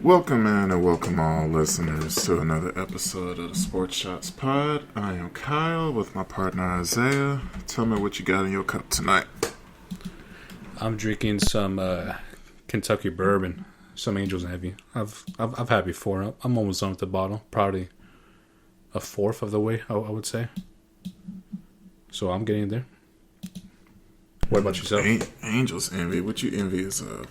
Welcome in and welcome all listeners to another episode of the SportsShotsPod. I am Kyle with my partner Isaiah. Tell me what you got in your cup tonight. I'm drinking some Kentucky bourbon, some Angels Navy. I've had before. I'm almost done with the bottle. Probably a fourth of the way, I would say. So I'm getting there. What about yourself? Angels envy. What you envious of?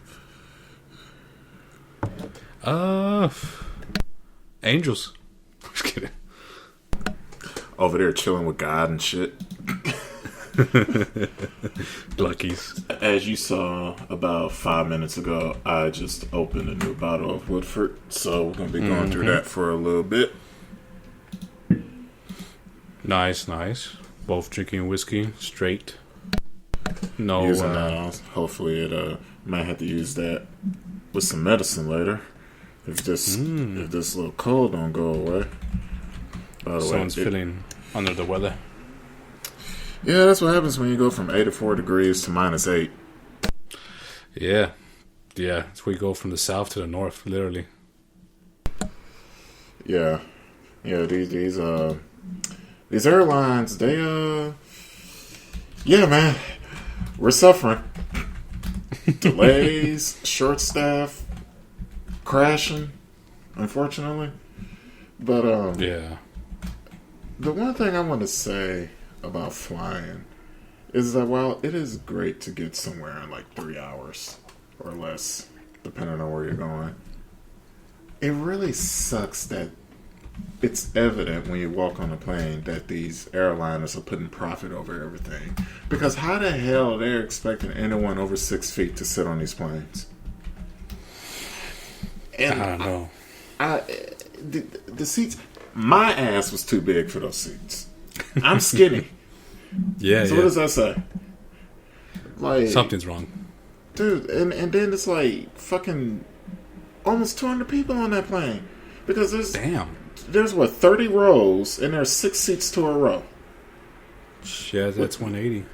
Angels. Just kidding. Over there chilling with God and shit. Luckies. As you saw about 5 minutes ago, I just opened a new bottle of Woodford, so we're gonna be going through that for a little bit. Nice. Both drinking whiskey straight. No. Hopefully it might have to use that with some medicine later. If this little cold don't go away. By the Someone's feeling under the weather. Yeah, that's what happens when you go from 84 degrees to -8. Yeah. It's where you go from the south to the north, literally. Yeah. These airlines, they yeah, man, we're suffering. Delays, short staff, crashing, unfortunately. But yeah. The one thing I want to say about flying is that while it is great to get somewhere in like 3 hours or less, depending on where you're going, it really sucks that it's evident when you walk on a plane that these airliners are putting profit over everything. Because how the hell they're expecting anyone over 6 feet to sit on these planes? And I don't know. The seats, my ass was too big for those seats. I'm skinny. Yeah. So what does that say? Like, something's wrong. Dude, and then it's like fucking almost 200 people on that plane. Because there's 30 rows and there's 6 seats to a row. Yeah, that's 180.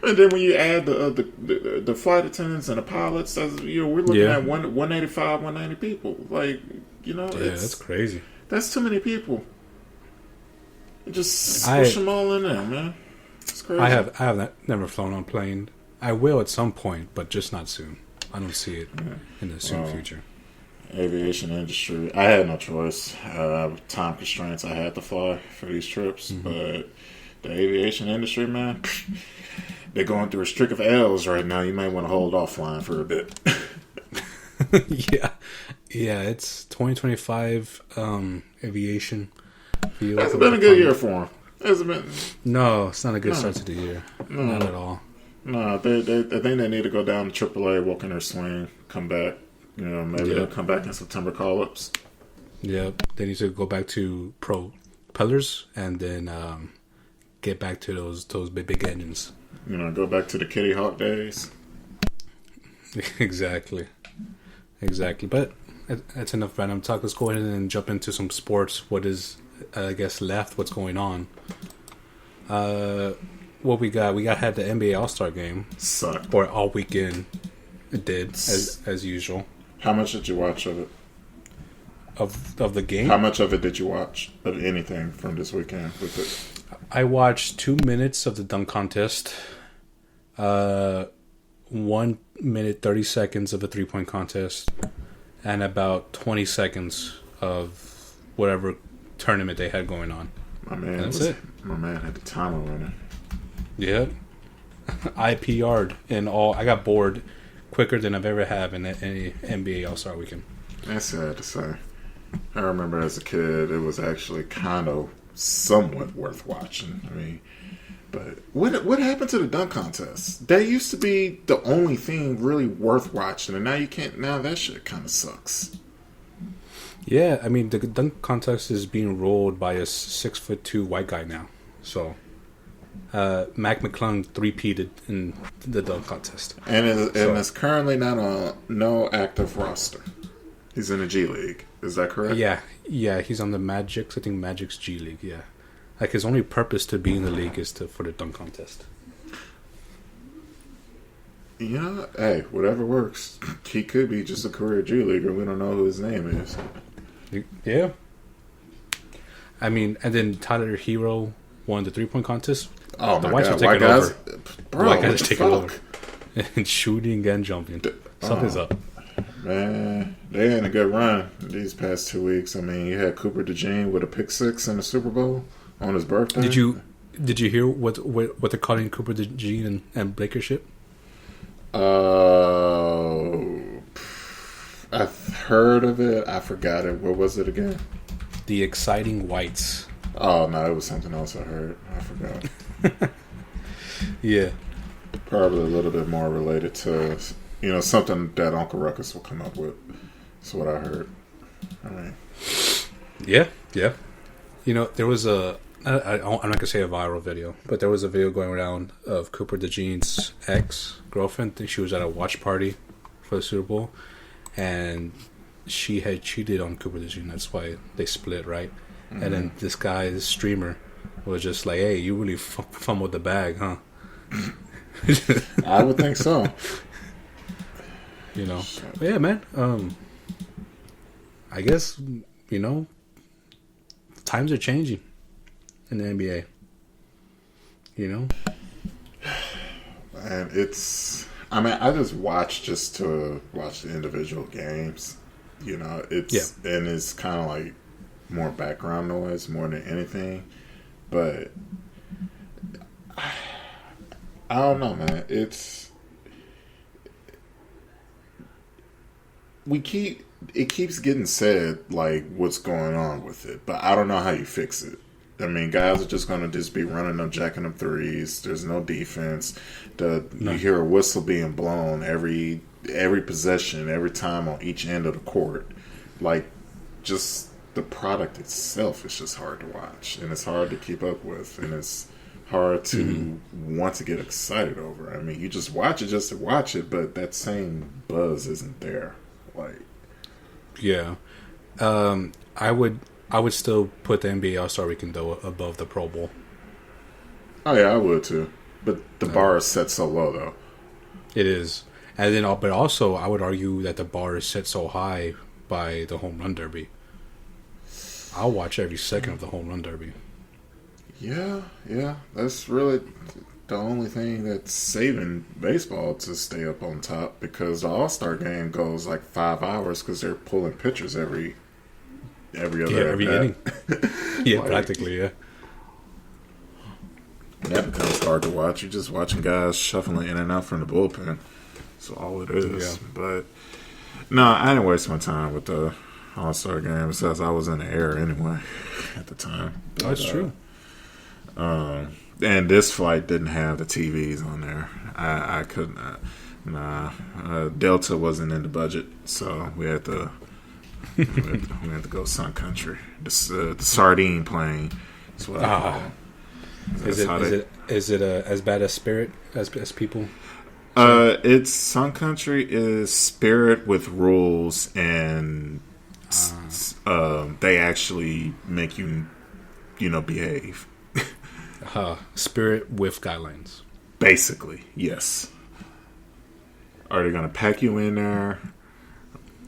And then when you add the flight attendants and the pilots, we're looking at 185, 190 people. Like, that's crazy. That's too many people. Just squish them all in there, man. It's crazy. I have never flown on a plane. I will at some point, but just not soon. I don't see it in the soon future. Aviation industry, I had no choice. Time constraints, I had to fly for these trips. But the aviation industry, man, they're going through a streak of L's right now. You might want to hold off flying for a bit. Yeah, it's 2025 aviation field. It's been a good year for them. No, it's not a good start to the year. No. Not at all. No, I think they need to go down to AAA, walk in their swing, come back. Maybe they'll come back in September call-ups. Yep, they need to go back to propellers and then get back to those big engines. Go back to the Kitty Hawk days. Exactly. But that's enough random talk. Let's go ahead and jump into some sports. What is, I guess, left? What's going on? What we got? We had the NBA All-Star game. Sucked. Or all weekend. It did, as usual. How much did you watch of it? Of the game? How much of it did you watch of anything from this weekend with it? I watched 2 minutes of the dunk contest. 1 minute 30 seconds of the 3-point contest, and about 20 seconds of whatever tournament they had going on. My man had the timer running. Yeah. I PR'd and all. I got bored quicker than I've ever had in any NBA All-Star weekend. That's sad to say. I remember as a kid, it was actually kind of somewhat worth watching. I mean, but what happened to the dunk contest? That used to be the only thing really worth watching, and now you can't. Now that shit kind of sucks. Yeah, I mean the dunk contest is being rolled by a 6'2" white guy now. So, Mac McClung three-peated in the dunk contest, and is currently not on no active roster. He's in the G League. Is that correct? Yeah, he's on the Magic's. I think Magic's G League. Yeah, like his only purpose to be in the league is for the dunk contest. You know, hey, whatever works. He could be just a career G leaguer. We don't know who his name is. Yeah. I mean, and then Tyler Hero won the 3-point contest. Oh the my Whites God, are taking over. Bro, the White guys are what taking the over. And shooting and jumping. Something's up. Man, they had a good run these past 2 weeks. I mean, you had Cooper DeJean with a pick six in the Super Bowl on his birthday. Did you hear what they're calling Cooper DeJean and Blankenship? I've heard of it. I forgot it. What was it again? The Exciting Whites. Oh no, it was something else I heard. I forgot. Yeah, probably a little bit more related to something that Uncle Ruckus will come up with. That's what I heard. All right. Yeah. There was I'm not gonna say a viral video, but there was a video going around of Cooper DeJean's ex-girlfriend. I think she was at a watch party for the Super Bowl, and she had cheated on Cooper DeJean. That's why they split, right? Mm-hmm. And then this streamer, was just like, "Hey, you really fumbled the bag, huh?" I would think so. But yeah, man. I guess times are changing in the NBA. And I just watch to watch the individual games. And it's kind of like more background noise more than anything. But I don't know, man. It keeps getting said like what's going on with it, but I don't know how you fix it. I mean, guys are just going to be running them, jacking them threes. There's no defense. You hear a whistle being blown every possession, every time on each end of the court. Like, just the product itself is just hard to watch, and it's hard to keep up with, and it's hard to want to get excited over. I mean, you just watch it just to watch it, but that same buzz isn't there. Like, yeah, I would still put the NBA All-Star Weekend though above the Pro Bowl. Oh yeah, I would too. But the bar is set so low though. It is, and then but also I would argue that the bar is set so high by the Home Run Derby. I'll watch every second of the Home Run Derby. Yeah, that's really the only thing that's saving baseball to stay up on top, because the All-Star game goes like 5 hours because they're pulling pitchers every inning. Yeah, practically, yeah. That becomes hard to watch. You're just watching guys shuffling in and out from the bullpen. That's all it is. Yeah. But no, I didn't waste my time with the All-Star game besides I was in the air anyway at the time. But, that's true. And this flight didn't have the TVs on there. I couldn't. Delta wasn't in the budget, so we had to. we had to go Sun Country. The sardine plane. That's what I call it. Is it as bad as Spirit as people? It's Sun Country is Spirit with rules, and they actually make you behave. Spirit with guidelines. Basically, yes. Are they going to pack you in there?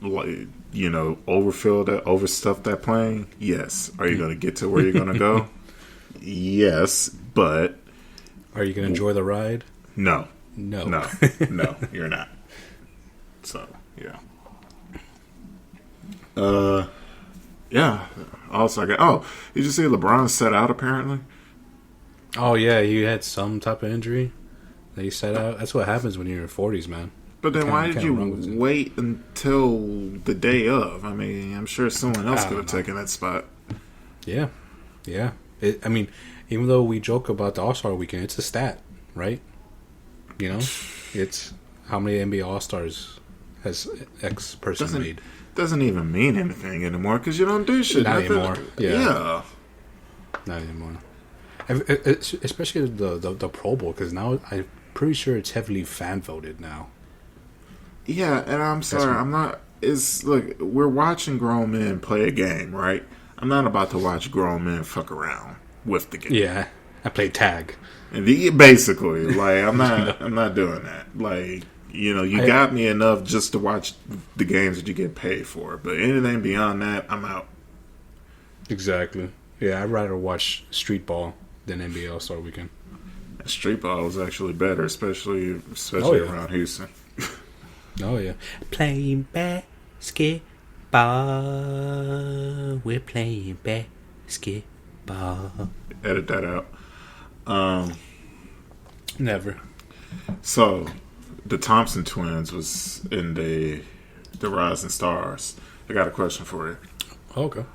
Overstuff that plane? Yes. Are you going to get to where you're going to go? Yes, but... Are you going to enjoy the ride? No. No, you're not. So, yeah. Yeah. Also, did you see LeBron set out apparently? Oh, yeah, he had some type of injury that he set out. That's what happens when you're in your 40s, man. But then why did you wait until the day of? I mean, I'm sure someone else could have taken that spot. Yeah. Even though we joke about the All-Star Weekend, it's a stat, right? It's how many NBA All-Stars has X person made. Doesn't even mean anything anymore because you don't do shit. Not anymore. Yeah. Not anymore. Especially the Pro Bowl, because now I'm pretty sure it's heavily fan voted now. Yeah, and I'm sorry, I'm not. Look, we're watching grown men play a game, right? I'm not about to watch grown men fuck around with the game. Yeah, I play tag. And basically, like I'm not doing that. Like, You got me enough just to watch the games that you get paid for. But anything beyond that, I'm out. Exactly. Yeah, I'd rather watch street ball than NBA All-Star Weekend. Street ball was actually better, especially around Houston. Oh, yeah. Playing basketball. We're playing basketball. Edit that out. Never. So, the Thompson twins was in the Rising Stars. I got a question for you. Okay.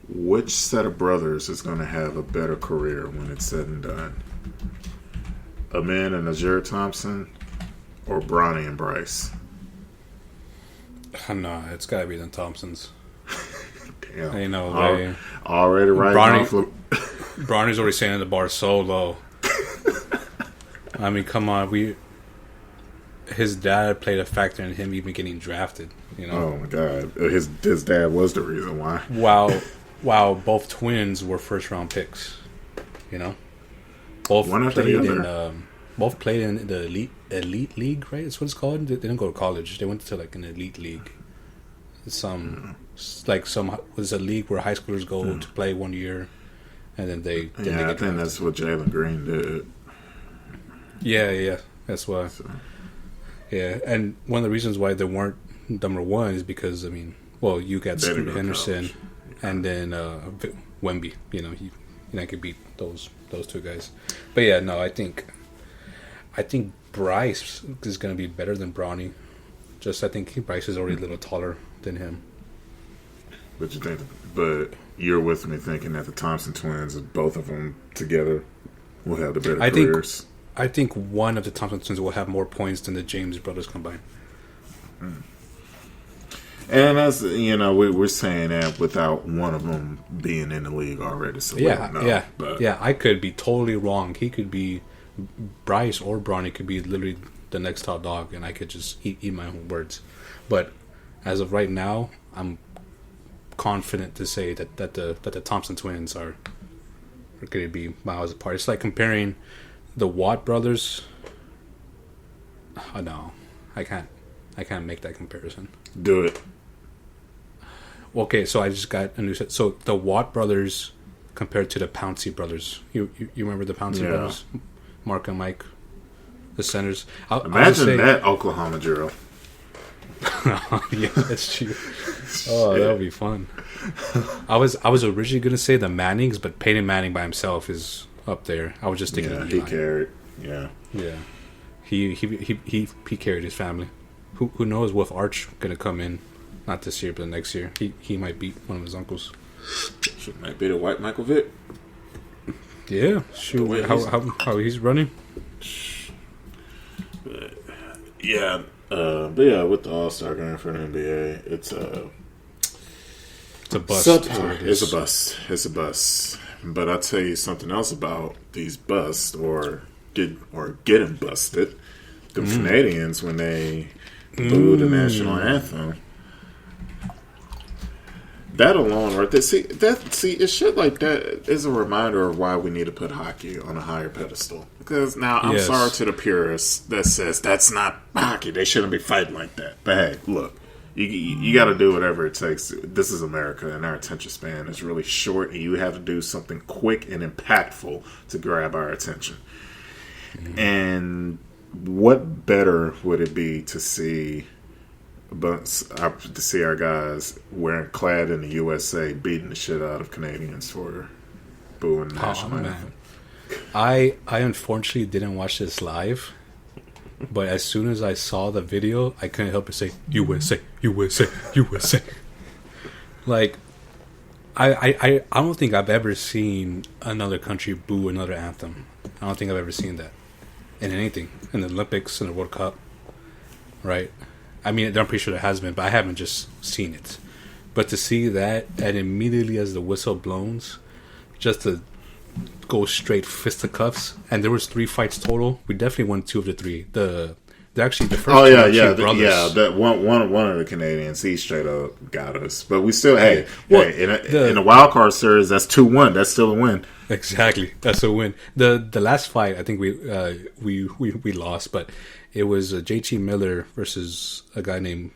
Which set of brothers is going to have a better career when it's said and done? Amin and Azure Thompson or Bronny and Bryce? No, it's got to be the Thompsons. Damn. Ain't no way. Already right. Bronny's already setting the bar so low. I mean, come on. His dad played a factor in him even getting drafted. Oh my God, his dad was the reason why. While both twins were first round picks, both one after the other. Both played in the elite league, right? That's what it's called. They didn't go to college. They went to like an elite league. Was a league where high schoolers go to play 1 year, and then they get I think drafted. that's what Jalen Green did. Yeah, that's why. So. Yeah, and one of the reasons why they weren't number one is because you got Scoot Henderson, and then Wemby. He could beat those two guys. But yeah, no, I think Bryce is going to be better than Bronny. I think Bryce is already a little taller than him. But you're with me thinking that the Thompson twins, both of them together, will have the better careers. I think one of the Thompson twins will have more points than the James brothers combined. And as we're saying that without one of them being in the league already. So I could be totally wrong. He could be Bryce or Bronny could be literally the next top dog, and I could just eat my own words. But as of right now, I'm confident to say that the Thompson twins are going to be miles apart. It's like comparing the Watt brothers. Oh, no, I can't make that comparison. Do it. Okay, so I just got a new set. So the Watt brothers compared to the Pouncey brothers. You remember the Pouncey brothers? Mark and Mike, the centers. Imagine that Oklahoma drill. Yeah, that's true. Oh, that would be fun. I was originally going to say the Mannings, but Peyton Manning by himself is up there. I was just thinking of he carried. Yeah. He carried his family. Who knows if Arch going to come in? Not this year, but next year. He might beat one of his uncles. Might be the white Michael Vick. Yeah, shoot. How he's running? But with the All-Star game for the NBA, it's a bust. It's a bust. But I'll tell you something else about these busts or getting busted. The Canadians, when they booed the national anthem. That alone, right there. See, it's shit like that is a reminder of why we need to put hockey on a higher pedestal. Because now, I'm sorry to the purists that says that's not hockey. They shouldn't be fighting like that. But hey, look, you got to do whatever it takes. This is America, and our attention span is really short, and you have to do something quick and impactful to grab our attention. Mm-hmm. And what better would it be to see our guys clad in the USA beating the shit out of Canadians for booing the national anthem. I unfortunately didn't watch this live, but as soon as I saw the video, I couldn't help but say USA, USA, USA. Like, I don't think I've ever seen another country boo another anthem. I don't think I've ever seen that in anything, in the Olympics, in the World Cup, right? I mean, I'm pretty sure there has been, but I haven't just seen it. But to see that, and immediately as the whistle blows, just to go straight fisticuffs, and there was 3 fights total. We definitely won 2 of the 3. The They're actually the first. Oh two yeah, are actually yeah, brothers. yeah. That one of the Canadians, he straight up got us. But we still, in a wild card series, that's 2-1. That's still a win. Exactly, that's a win. The last fight, I think we lost, but it was JT Miller versus a guy named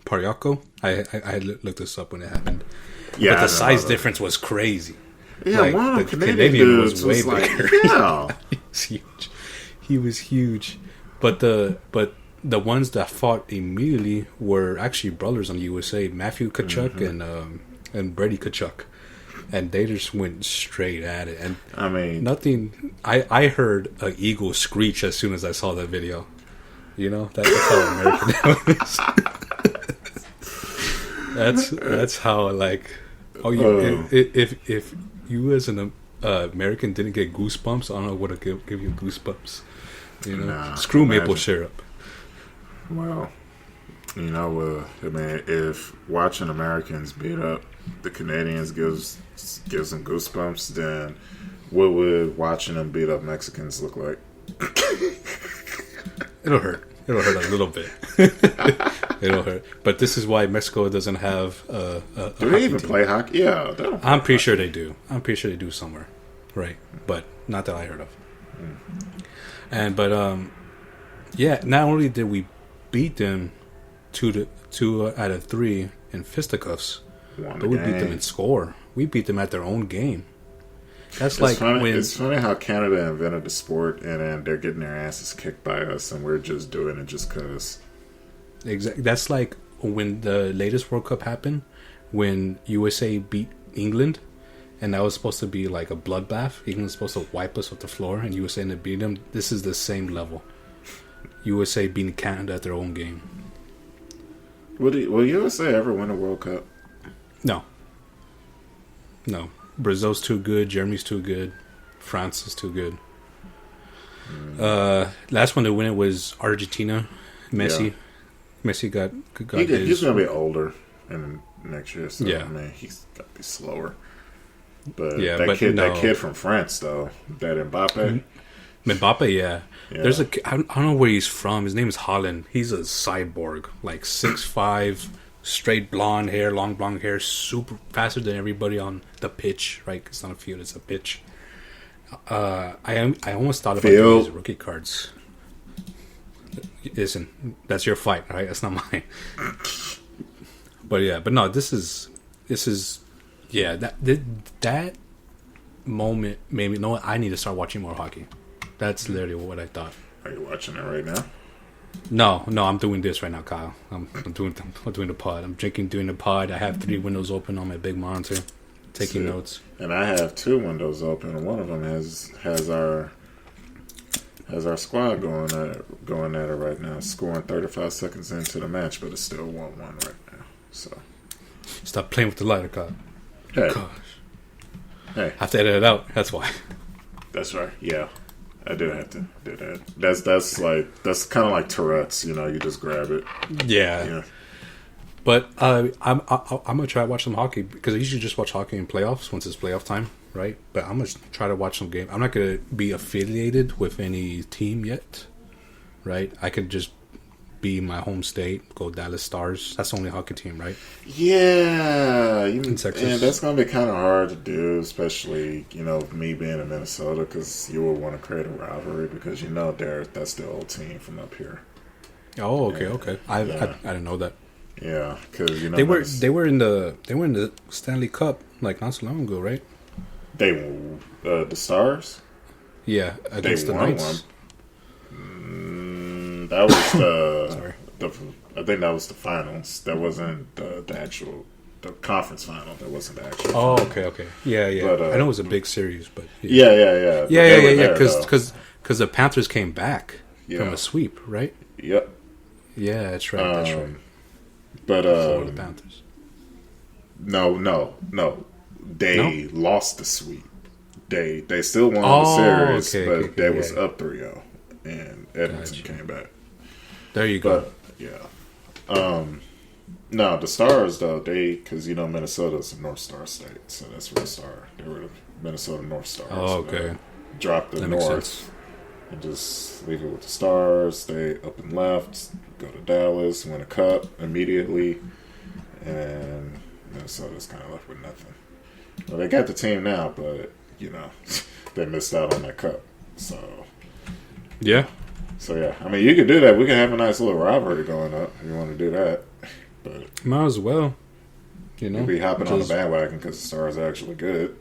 Pariaco. I looked this up when it happened. Yeah, but the size difference was crazy. Yeah, like, one of the the Canadian was way bigger. Yeah, he was huge. He was huge. But the ones that fought immediately were actually brothers on the USA, Matthew Kachuk and Brady Kachuk, and they just went straight at it. And I mean, nothing. I heard an eagle screech as soon as I saw that video. You know, that's how American it was. That's how if you as an American didn't get goosebumps, I don't know what to give you goosebumps. You know, screw maple syrup. Well, I mean, if watching Americans beat up the Canadians gives them goosebumps, then what would watching them beat up Mexicans look like? It'll hurt. It'll hurt a little bit. It'll hurt. But this is why Mexico doesn't have a do they even team. play hockey? Yeah, I'm pretty sure they do. I'm pretty sure they do somewhere, right? But not that I heard of. Yeah. Not only did we beat them 2 out of 3 in fisticuffs, but we beat them in score. We beat them at their own game. That's it's funny how Canada invented the sport and then they're getting their asses kicked by us, and we're just doing it just because. Exactly. That's like when the latest World Cup happened, when USA beat England, and that was supposed to be like a bloodbath. England was supposed to wipe us off the floor, and USA ended up beating them. This is the same level. USA beating Canada at their own game. Will USA ever win a World Cup? No. Brazil's too good. Germany's too good. France is too good. Last one to win it was Argentina. Messi. Yeah. Messi got he's going to be older in next year. So, yeah. I mean, he's got to be slower. But yeah, that kid from France, though, that Mbappe. Mbappe, yeah. There's I don't know where he's from. His name is Holland. He's a cyborg, like 6'5", straight blonde hair, long blonde hair, super faster than everybody on the pitch. Right? It's not a field; it's a pitch. I almost thought about his rookie cards. Listen, that's your fight, right? That's not mine. But no, this is that moment made me know what, I need to start watching more hockey. That's literally what I thought. Are you watching it right now? No, I'm doing this right now, Kyle. I'm doing the pod. I'm doing the pod. I have 3 windows open on my big monitor, taking notes. And I have 2 windows open, and one of them has our squad going at it right now, scoring 35 seconds into the match, but it's still 1-1 right now. So stop playing with the lighter, Kyle. Hey. Gosh. Hey. I have to edit it out. That's why. That's right. Yeah. I do have to do that. That's kind of like Tourette's, you just grab it. Yeah. But I'm gonna try to watch some hockey because I usually just watch hockey in playoffs once it's playoff time, right? But I'm gonna try to watch some game. I'm not gonna be affiliated with any team yet, right? I could just be my home state, go Dallas Stars. That's the only hockey team, right? Yeah, in Texas. And that's going to be kind of hard to do, especially me being in Minnesota, because you will want to create a rivalry because that's the old team from up here. Oh, okay. I didn't know that. Yeah, because they were in the Stanley Cup like not so long ago, right? They the Stars. Yeah, against the Knights. That was I think that was the finals. That wasn't the actual conference final. That wasn't the actual. Oh, final. okay. Yeah. But, I know it was a big series, but yeah. Because the Panthers came back from a sweep, right? Yep. Yeah, that's right. But Florida Panthers. No. They lost the sweep. They still won the series, but they was up 3-0, and Edmonton came back. There you go. But, no, the Stars though because Minnesota's a North Star state, so that's where the Star. They were the Minnesota North Stars. Oh, okay. Dropped the that North. and just leave it with the Stars, stay up and left, go to Dallas, win a cup immediately, and Minnesota's kind of left with nothing. Well, they got the team now, but, they missed out on that cup. So, yeah. So, yeah. I mean, you could do that. We could have a nice little rivalry going up if you want to do that. But might as well. You'll be hopping on the bandwagon because the Stars are actually good.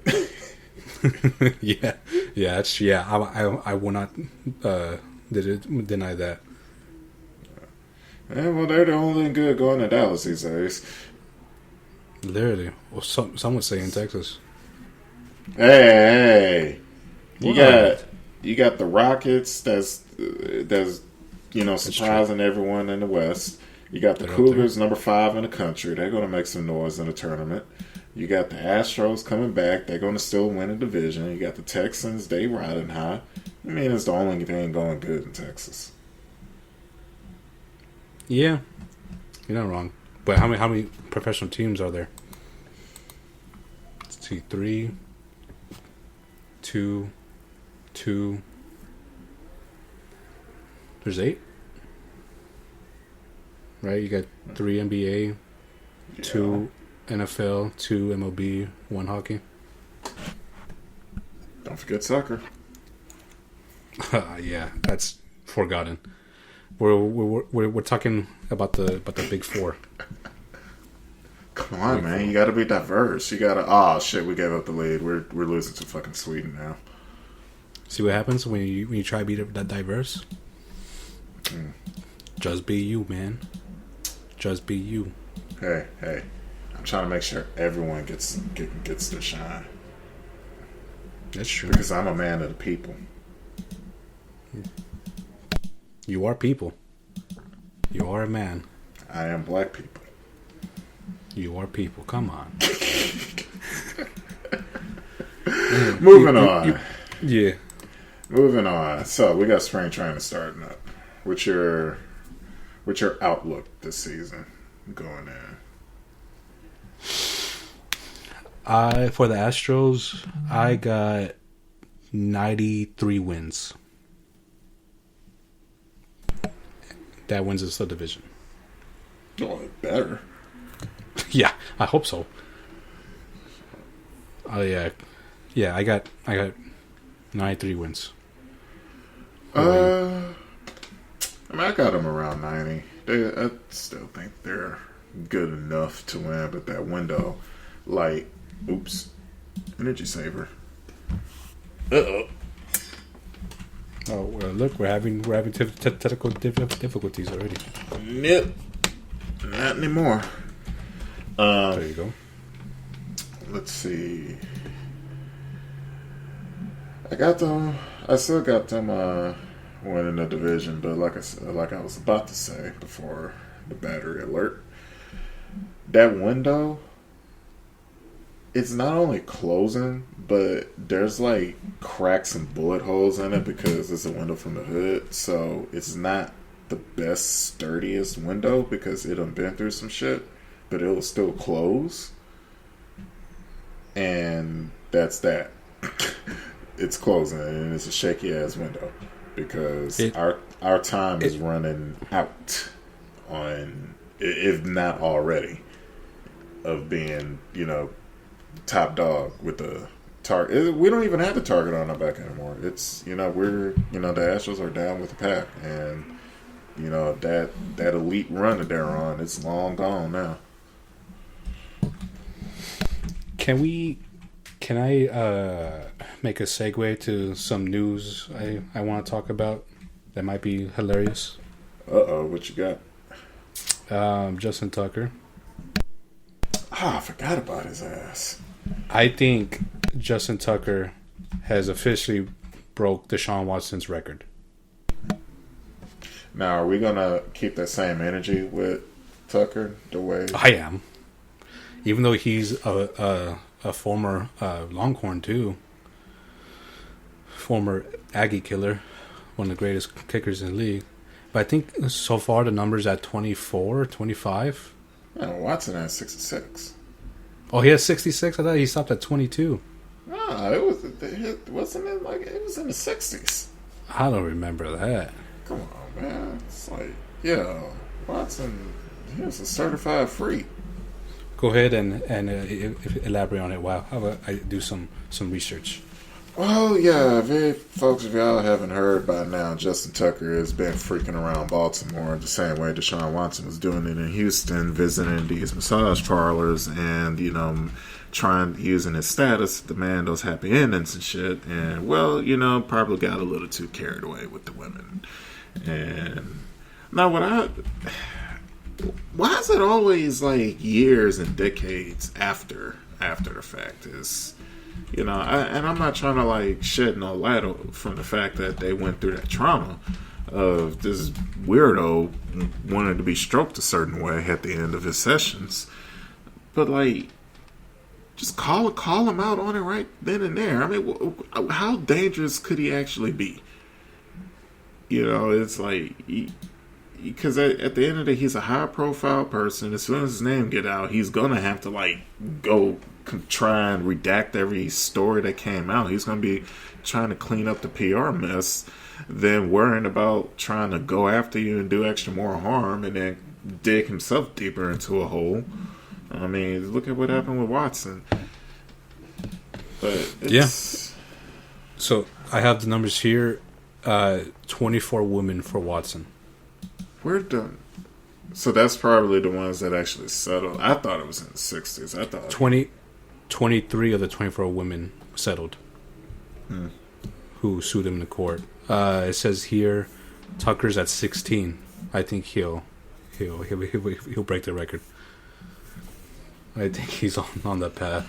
Yeah. I will not deny that. Yeah, well, they're the only good going to Dallas these days. Literally. Well, some would say in Texas. Hey. You got the Rockets that's surprising everyone in the West. You got the Cougars, number 5 in the country. They're going to make some noise in the tournament. You got the Astros coming back. They're going to still win a division. You got the Texans. They riding high. I mean, it's the only thing going good in Texas. Yeah. You're not wrong. But how many professional teams are there? Let's see. 3, 2. There's 8. Right? You got 3 NBA, 2 NFL, 2 MLB, 1 hockey. Don't forget soccer. Yeah, that's forgotten. We're talking about the big 4. Come on, man! You got to be diverse. You got to. Oh shit! We gave up the lead. We're losing to fucking Sweden now. See what happens when you try to be that diverse. Just be you, man. Just be you. Hey! I'm trying to make sure everyone gets their shine. That's true. Because I'm a man of the people. You are people. You are a man. I am black people. You are people. Come on. Moving on. Yeah. Moving on. So we got spring training starting up. What's your outlook this season going in? For the Astros, I got 93 wins. That wins us the division. Oh, better. Yeah, I hope so. Oh yeah, I got 93 wins. I got them around 90. I still think they're good enough to win, but that window, energy saver. Oh well, look, we're having technical difficulties already. Nope, not anymore. There you go. Let's see. I still got them winning the division, but like I was about to say before the battery alert, that window, it's not only closing, but there's cracks and bullet holes in it because it's a window from the hood. So it's not the best, sturdiest window because it done been through some shit, but it'll still close. And that's that. It's closing, and it's a shaky ass window because our time is running out on, if not already, of being top dog with the target. We don't even have the target on our back anymore. It's the Astros are down with the pack, and that elite run that they're on, it's long gone now. Can I make a segue to some news I want to talk about that might be hilarious? What you got? Justin Tucker. I forgot about his ass. I think Justin Tucker has officially broke Deshaun Watson's record. Now, are we going to keep that same energy with Tucker the way... I am. Even though he's a former Longhorn, too. Former Aggie killer. One of the greatest kickers in the league. But I think so far the number's at 24, 25. Man, Watson has 66. Oh, he has 66? I thought he stopped at 22. Nah, it was in the 60s. I don't remember that. Come on, man. It's like, yeah, Watson, he was a certified freak. Go ahead and elaborate on it while I do some research. Well, yeah, folks, if y'all haven't heard by now, Justin Tucker has been freaking around Baltimore the same way Deshaun Watson was doing it in Houston, visiting these massage parlors and, using his status to demand those happy endings and shit. And, well, probably got a little too carried away with the women. And now why is it always like years and decades after the fact is, and I'm not trying to like shed no light from the fact that they went through that trauma of this weirdo wanting to be stroked a certain way at the end of his sessions, but like, just call him out on it right then and there. I mean, how dangerous could he actually be? It's like, because at the end of the day, he's a high profile person. As soon as his name get out, he's gonna have to like go try and redact every story that came out. He's gonna be trying to clean up the PR mess, then worrying about trying to go after you and do extra more harm, and then dig himself deeper into a hole. I mean, look at what happened with Watson. But it's... So I have the numbers here. 24 women for Watson. We're done. So that's probably the ones that actually settled. I thought it was in the 60s. I thought 23 of the 24 women settled. Who sued him in the court. It says here, Tucker's at 16. I think he'll break the record. I think he's on that path.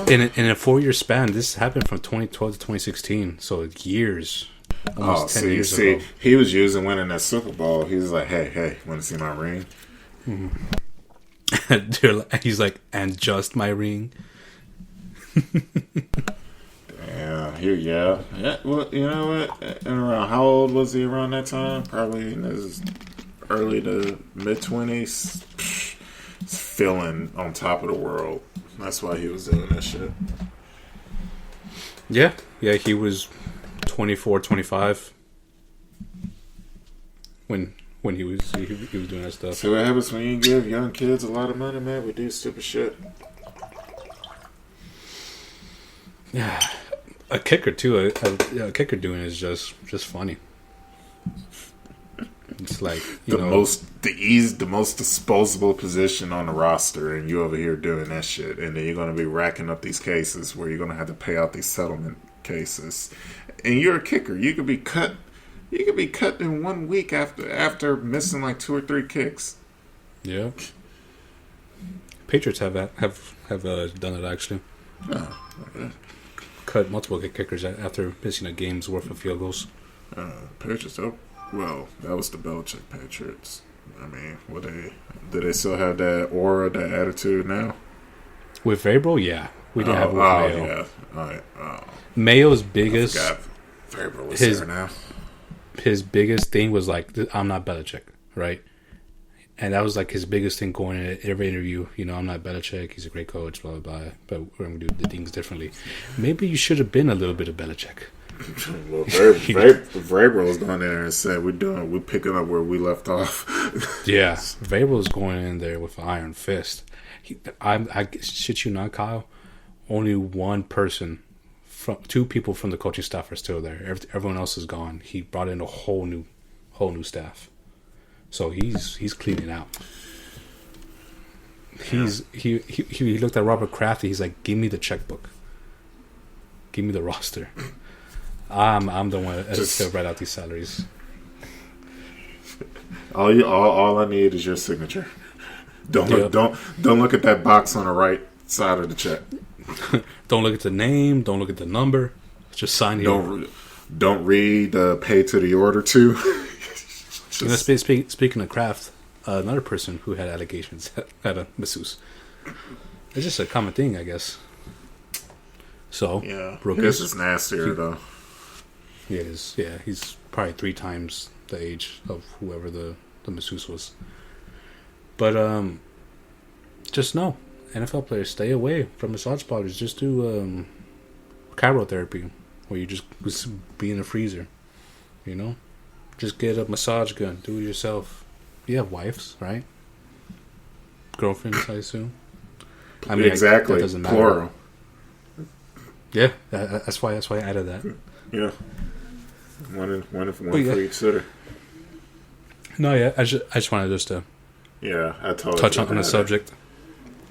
In a 4-year span, this happened from 2012 to 2016, so years. Almost 10 years ago. He was using winning that Super Bowl. He was like, hey, want to see my ring? He's like, and just my ring? Yeah. Well, you know what? And around, how old was he around that time? Probably in his early to mid-20s. Feeling on top of the world. That's why he was doing that shit. Yeah, he was 24, 25 when he was doing that stuff. See what happens when you give young kids a lot of money, man? We do stupid shit. Yeah, a kicker too. A kicker doing it is just funny. It's like the most disposable position on the roster, and you over here doing that shit, and then you're going to be racking up these cases where you're going to have to pay out these settlement cases, and you're a kicker. You could be cut. You could be cut in 1 week after missing like 2 or 3 kicks. Yeah, Patriots have done it actually. Oh, okay. Cut multiple kickers after missing a game's worth of field goals. Patriots. Well, that was the Belichick Patriots. I mean, do they still have that aura, that attitude now? With Vrabel, yeah. We didn't have it with Mayo. Yeah. All right. Mayo's biggest... Vrabel was there now. His biggest thing was like, I'm not Belichick, right? And that was like his biggest thing going in every interview. I'm not Belichick. He's a great coach, blah, blah, blah. But we're going to do the things differently. Maybe you should have been a little bit of Belichick. Well, Vrabel was going there and said, we're picking up where we left off. Yeah, Vrabel was going in there with an iron fist. I shit you not, Kyle. Only one person, two people from the coaching staff are still there. Everyone else is gone. He brought in a whole new staff. So he's cleaning out. He looked at Robert Kraft. He's like, give me the checkbook. Give me the roster. I'm the one that's gonna write out these salaries. All I need is your signature. Don't look at that box on the right side of the check. Don't look at the name. Don't look at the number. Just sign here. Don't read pay to the order too. Speaking of Kraft, another person who had allegations at a masseuse. It's just a common thing, I guess. So yeah, Brooke this is nastier though. He is. Yeah, he's probably 3 times the age of whoever the masseuse was. But just know, NFL players, stay away from massage parlors. Just do chirotherapy. where you just be in the freezer. Just get a massage gun, do it yourself. You have wives, right? Girlfriends, I assume. I mean, exactly. That doesn't matter. Plural. Yeah, that's why I added that. Yeah. One for each sitter. No, yeah, I just wanted to I totally touch on the subject.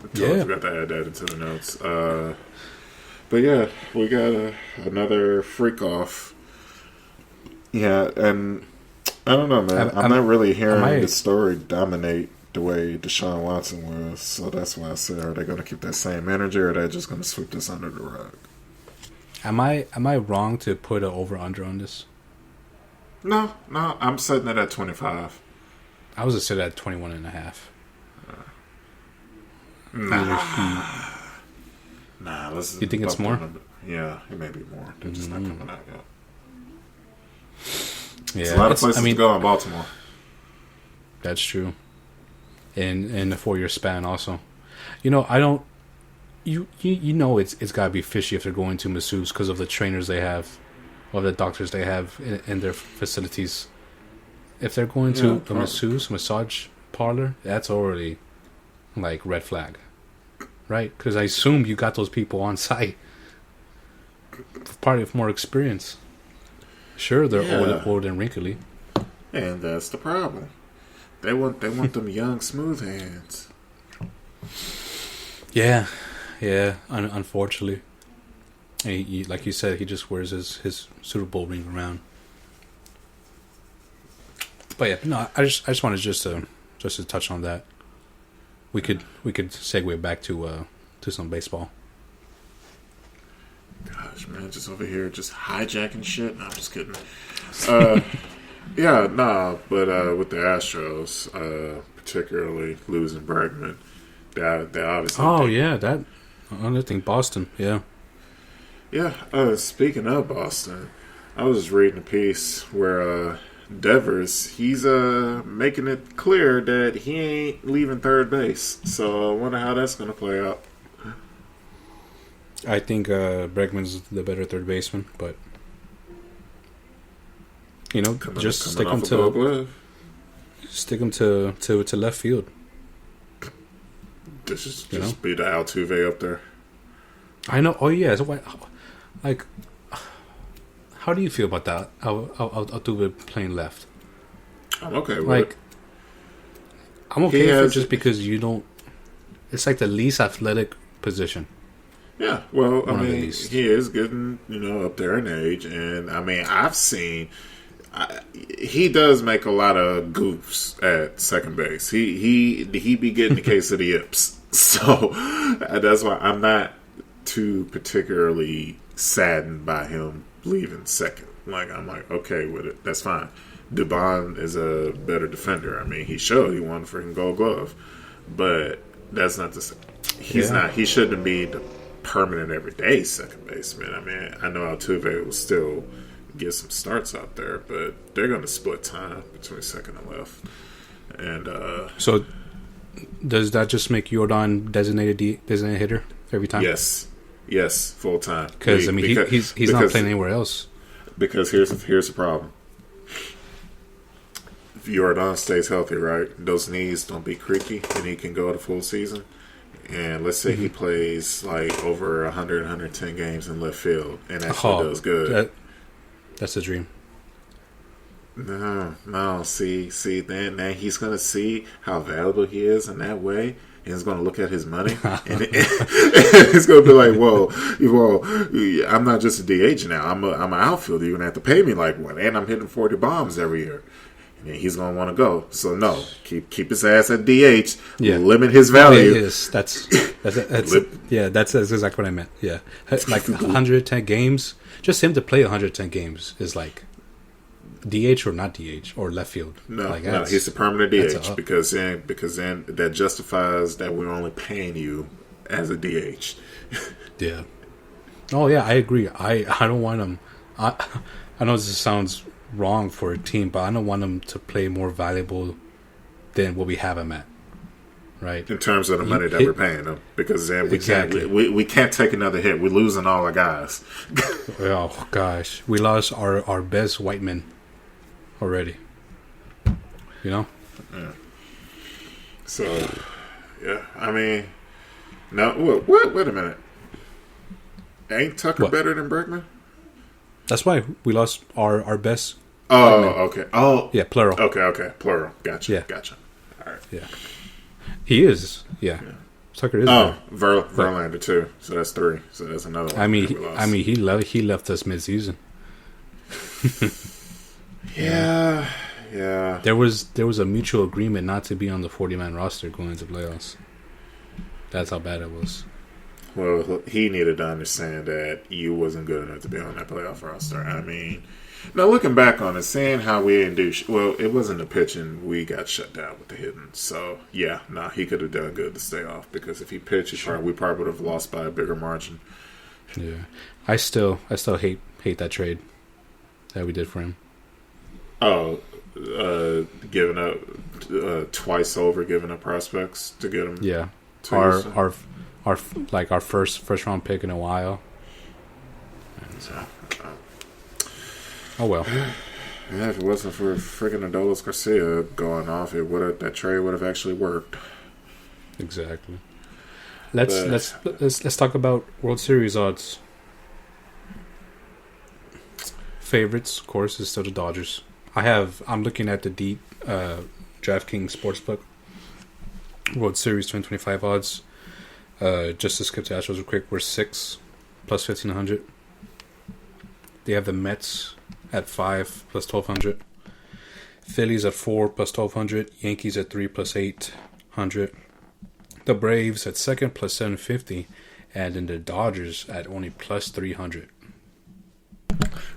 I totally forgot to add that into the notes. But yeah, we got another freak off. Yeah, and I don't know, man. I'm not really hearing the story dominate the way Deshaun Watson was, so that's why I said, are they going to keep that same energy, or are they just going to sweep this under the rug? Am I wrong to put an over-under on this? No, I'm setting it at 25. I was to set it at 21.5. Nah, let's. You think it's more? Yeah, it may be more. They're just not coming out yet. Yeah, it's a lot of places to go in Baltimore. That's true. In the 4-year span, also, I don't. It's got to be fishy if they're going to masseuse because of the trainers they have, or the doctors they have in their facilities. If they're going to a massage parlor, that's already like red flag, right? Because I assume you got those people on site, probably with more experience. Sure, they're old and wrinkly, and that's the problem. They want them young, smooth hands. Yeah. Unfortunately, he, like you said, he just wears his Super Bowl ring around. But yeah, no, I just wanted to touch on that. We could segue back to some baseball. Gosh, man, just over here just hijacking shit. No, I'm just kidding. But with the Astros, particularly losing Bregman, they obviously. Oh yeah, that. I think Boston. Yeah. Yeah. Speaking of Boston, I was just reading a piece where Devers, he's making it clear that he ain't leaving third base. So I wonder how that's going to play out. I think Bregman's the better third baseman, but just stick him to left field. Just be the Altuve up there. I know. Oh yeah. So how do you feel about that? Altuve playing left. I'm okay with it. I'm okay with it just because you don't. It's like the least athletic position. Yeah, well, I mean, he is getting, up there in age, and I mean, I've seen he does make a lot of goofs at second base. He be getting the case of the yips, so that's why I'm not too particularly saddened by him leaving second. I'm okay with it. That's fine. Dubon is a better defender. I mean, he showed he won a freaking Gold Glove, but that's not the same. He's not. He shouldn't be the permanent everyday second baseman. I mean, I know Altuve will still get some starts out there, but they're going to split time between second and left. And so, does that just make Jordan designated hitter every time? Yes, full time. Because I mean, he's not playing anywhere else. Because here's the problem. If Jordan stays healthy, right, those knees don't be creaky, and he can go the full season. And let's say he plays over 100, 110 games in left field and actually does good. That's a dream. No. See, then he's going to see how valuable he is in that way. And he's going to look at his money. and he's going to be like, well, I'm not just a DH now. I'm an outfielder. You're going to have to pay me like one. And I'm hitting 40 bombs every year. And he's going to want to go. So, no. Keep his ass at DH. Yeah. Limit his value. Yes, that's exactly what I meant. Yeah. 110 games. Just him to play 110 games is like DH or not DH or left field. No, he's a permanent DH because then that justifies that we're only paying you as a DH. Yeah. Oh, yeah, I agree. I don't want him. I know this sounds wrong for a team, but I don't want him to play more valuable than what we have him at. right? In terms of the money that we're paying them, because then we can't take another hit. We're losing all our guys. Oh gosh, we lost our best white men already. You know. Yeah. So, yeah, I mean, no. What? Wait a minute. Ain't Tucker better than Bregman? That's why we lost our best. Oh, okay. Oh, yeah, plural. Okay, plural. Gotcha. Yeah. Gotcha. All right. Yeah, he is. Yeah, Tucker is. Oh, Verlander too. So that's 3. So that's another one. I mean, he left us mid-season. Yeah. There was a mutual agreement not to be on the 40-man roster going into playoffs. That's how bad it was. Well, he needed to understand that you wasn't good enough to be on that playoff roster. I mean, now looking back on it, seeing how we didn't do well, it wasn't the pitching. We got shut down with the hitting. So, yeah, he could have done good to stay off, because if he pitched, we probably would have lost by a bigger margin. Yeah. I still hate that trade that we did for him. Oh, giving up twice over, giving up prospects to get him. Yeah. Our first round pick in a while. Oh well. Yeah, if it wasn't for freaking Adolis Garcia going off, that trade would have actually worked. Exactly. Let's talk about World Series odds. Favorites, of course, is still the Dodgers. I'm looking at the deep DraftKings Sportsbook World Series 2025 odds. Just to skip to Astros real quick, we're 6 plus 1,500. They have the Mets at 5 plus 1,200. Phillies at 4 plus 1,200. Yankees at 3 plus 800. The Braves at 2nd plus 750. And then the Dodgers at only plus 300.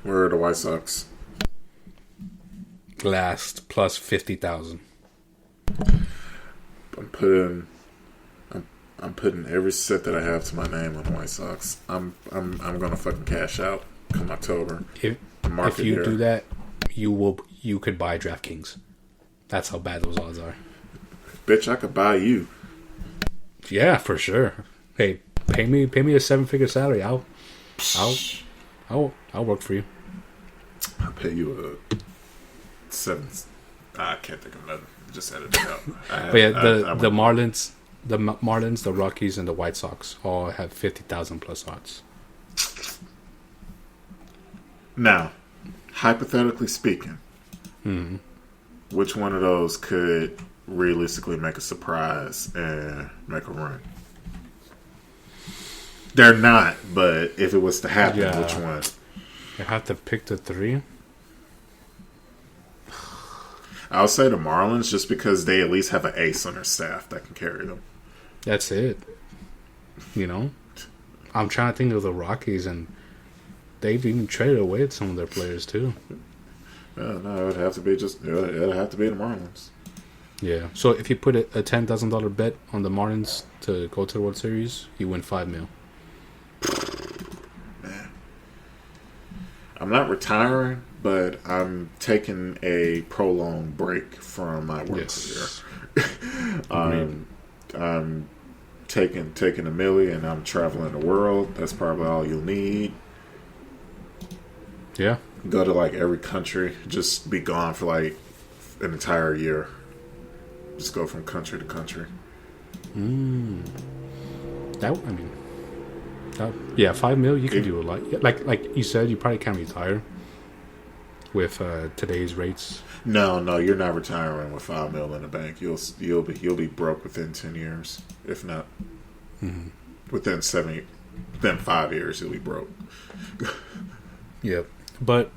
Where are the White Sox? Last plus 50,000. I'm putting every set that I have to my name on the White Sox. I'm gonna fucking cash out come October. If you do that, you could buy DraftKings. That's how bad those odds are. Bitch, I could buy you. Yeah, for sure. Hey, pay me a 7-figure salary. I'll work for you. I'll pay you a 7. I can't think of nothing. Just edit it out. But yeah, the Marlins. The Marlins, the Rockies, and the White Sox all have 50,000 plus odds. Now, hypothetically speaking, which one of those could realistically make a surprise and make a run? They're not, but if it was to happen, which one? You have to pick the 3. I'll say the Marlins, just because they at least have an ace on their staff that can carry them. That's it. You know? I'm trying to think of the Rockies, and they've even traded away some of their players, too. No, it would have to be the Marlins. Yeah. So if you put a $10,000 bet on the Marlins to go to the World Series, you win $5 million. Man. I'm not retiring, but I'm taking a prolonged break from my work career. I'm taking a milli, and I'm traveling the world. That's probably all you'll need. Yeah. Go to like every country. Just be gone for like an entire year. Just go from country to country. Yeah, $5 million. You can do a lot. Like you said, you probably can't retire with today's rates. No, you're not retiring with $5 million in the bank. You'll be broke within 10 years, if not within 5 years. You'll be broke. Yep, but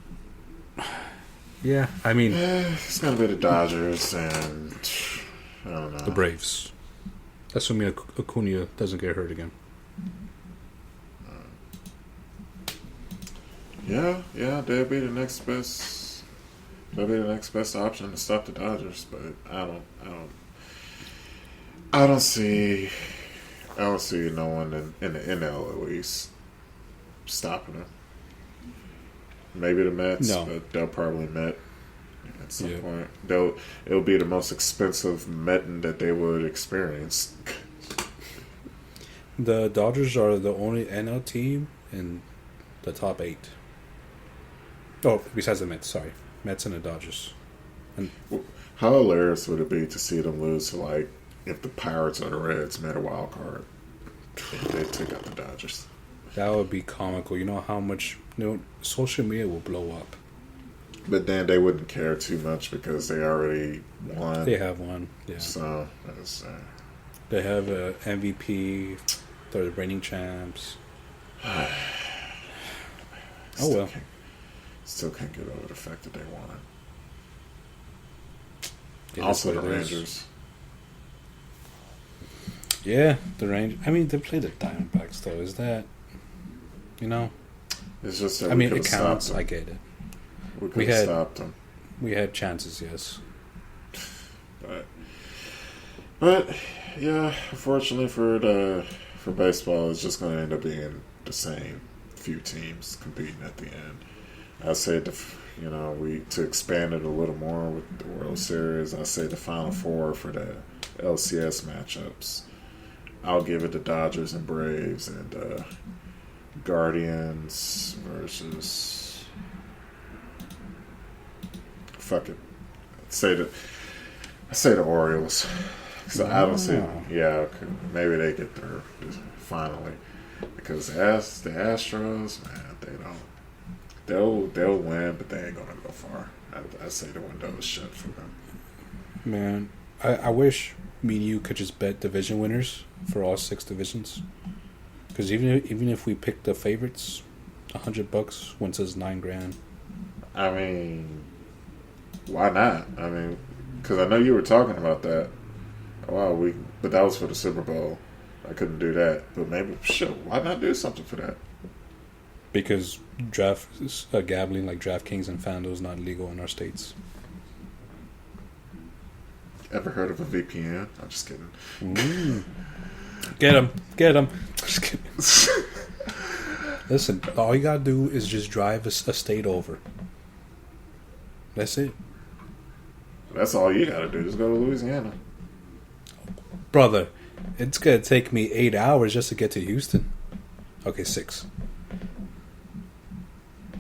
yeah, I mean, it's gonna be the Dodgers and I don't know, the Braves. Assuming Acuna doesn't get hurt again. Yeah, they'll be the next best. That'll be the next best option to stop the Dodgers, but I don't see no one in the NL at least stopping them. Maybe the Mets, but they'll probably Met. Yeah. at some point. It'll be the most expensive meeting that they would experience. The Dodgers are the only NL team in the top 8. Oh, besides the Mets, sorry. Mets and the Dodgers. And how hilarious would it be to see them lose to, like, if the Pirates or the Reds made a wild card? They took out the Dodgers. that would be comical. You know how much social media will blow up. But then they wouldn't care too much because they already won. They have won, yeah. So, that's, they have a MVP. They're the reigning champs. Oh, well. Still can't get over the fact that they won. Yeah, also, the Rangers. Yeah, the Rangers. I mean, they played the Diamondbacks, though. Is that, It's just that I mean, it counts. I get it. We had stopped them. We had chances, yes. But yeah, unfortunately for baseball, it's just going to end up being the same few teams competing at the end. I say to expand it a little more with the World Series. I say the Final Four for the LCS matchups. I'll give it the Dodgers and Braves and Guardians versus. Fuck it. I say the Orioles. So I don't see. Yeah, maybe they get there finally because the Astros, man, they don't. They'll win, but they ain't gonna go far. I say the window is shut for them. Man, I wish me and you could just bet division winners for all 6 divisions. Because even if we pick the favorites, $100 wins us $9,000. I mean, why not? I mean, because I know you were talking about that. Wow, but that was for the Super Bowl. I couldn't do that, but maybe why not do something for that? Because gambling like DraftKings and FanDuel is not legal in our states. Ever heard of a VPN? I'm just kidding. Get him. Just kidding. Listen, all you gotta do is just drive a state over. That's it. That's all you gotta do. Just go to Louisiana. Brother, it's gonna take me 8 hours just to get to Houston. Okay, 6.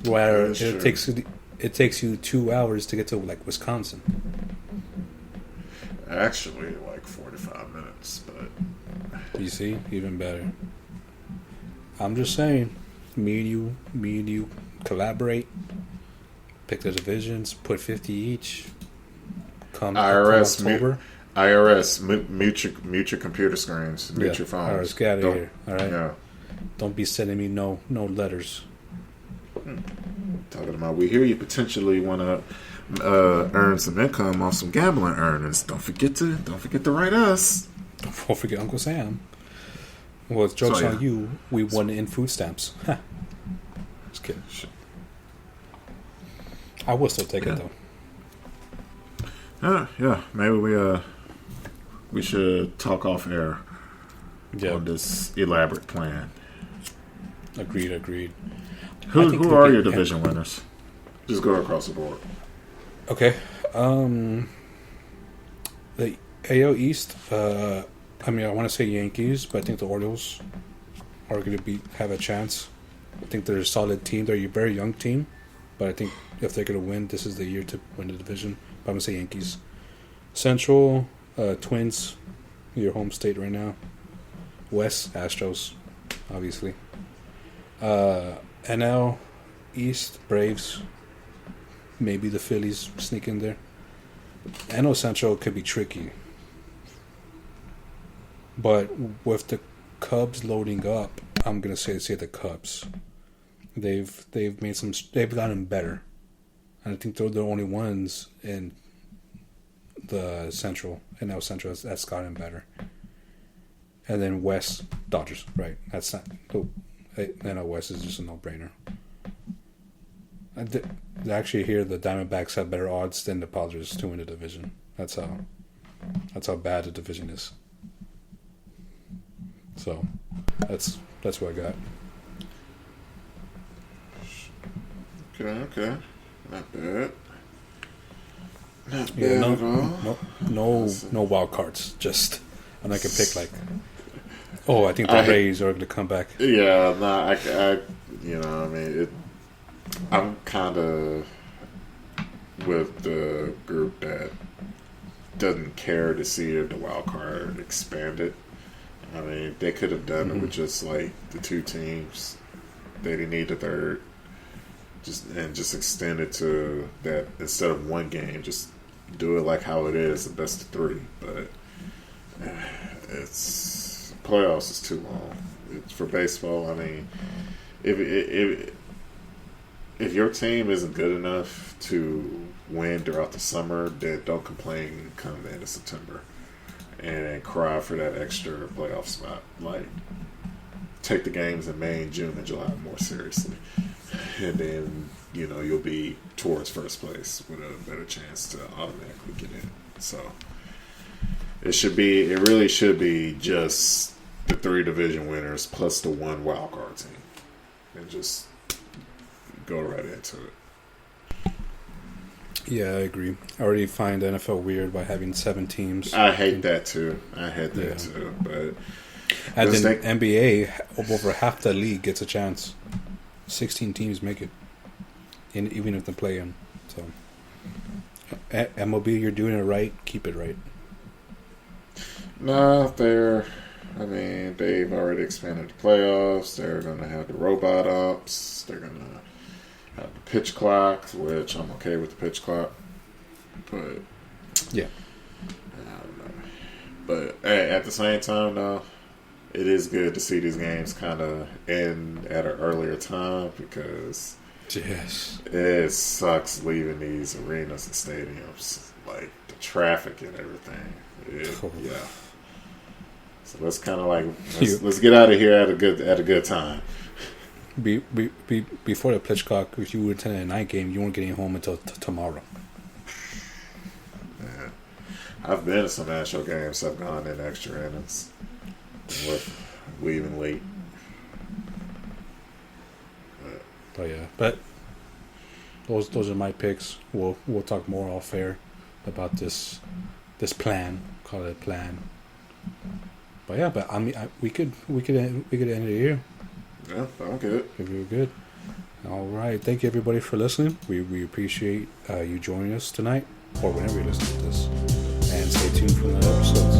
Where it takes you 2 hours to get to like Wisconsin. Actually, like 45 minutes, but you see, even better. I'm just saying, me and you collaborate, pick the divisions, put 50 each. Come October. IRS, mute your computer screens, mute your phones. IRS, get out of here. All right. Yeah. Don't be sending me no letters. Talking about, we hear you potentially want to earn some income off some gambling earnings. Don't forget to write us. Don't forget Uncle Sam. Well, it's jokes on you. We won in food stamps. Just kidding. I will still take it though. Yeah. Maybe we should talk off air on this elaborate plan. Agreed. Who are your division winners? Just go across the board. Okay. The AL East. I want to say Yankees, but I think the Orioles are going to have a chance. I think they're a solid team. They're a very young team, but I think if they're going to win, this is the year to win the division. But I'm going to say Yankees. Central, Twins, your home state right now. West, Astros, obviously. NL East, Braves. Maybe the Phillies sneak in there. NL Central could be tricky. But with the Cubs loading up, I'm gonna say the Cubs. They've gotten better. And I think they're the only ones in the Central, NL Central, that's gotten better. And then West, Dodgers, right? That's not. NL West is just a no-brainer. I actually hear the Diamondbacks have better odds than the Padres to win the division. That's how bad the division is. So that's what I got. Okay, not bad. Not Yeah, bad at all. no wild cards. Just and I can pick like, oh, I think the Rays are going to come back. Yeah, I I mean, I'm kind of with the group that doesn't care to see if the wild card expanded. I mean, they could have done it with just like the two teams. They didn't need a third. Just extend it to that instead of one game. Just do it like how it is, the best of three. But it's playoffs is too long. It's for baseball. I mean, if your team isn't good enough to win throughout the summer, then don't complain come the end of September and cry for that extra playoff spot. Like, take the games in May, June, and July more seriously, and then you'll be towards first place with a better chance to automatically get in. So it really should be just the 3 division winners plus the 1 wild card team, and just go right into it. Yeah, I agree. I already find the NFL weird by having 7 teams. I hate that too. Too. But and then NBA, over half the league gets a chance. 16 teams make it, even if they play in. So, MLB, you're doing it right. Keep it right. No, they've already expanded the playoffs. They're going to have the robot ups. They're going to have the pitch clock, which I'm okay with the pitch clock. But yeah, I don't know. But at the same time, though, it is good to see these games kind of end at an earlier time because it sucks leaving these arenas and stadiums, like the traffic and everything. Yeah. So let's kind of like let's get out of here at a good time. Before the pitch clock, if you were attending a night game, you weren't getting home until tomorrow. Yeah. I've been to some Astros games. I've gone in extra innings. With leaving late. But those are my picks. We'll talk more off air about this plan. Call it a plan. But I mean, we could end it here. Yeah, I'm good. If you're good. All right. Thank you everybody for listening. We appreciate you joining us tonight or whenever you listen to this. And stay tuned for another episode.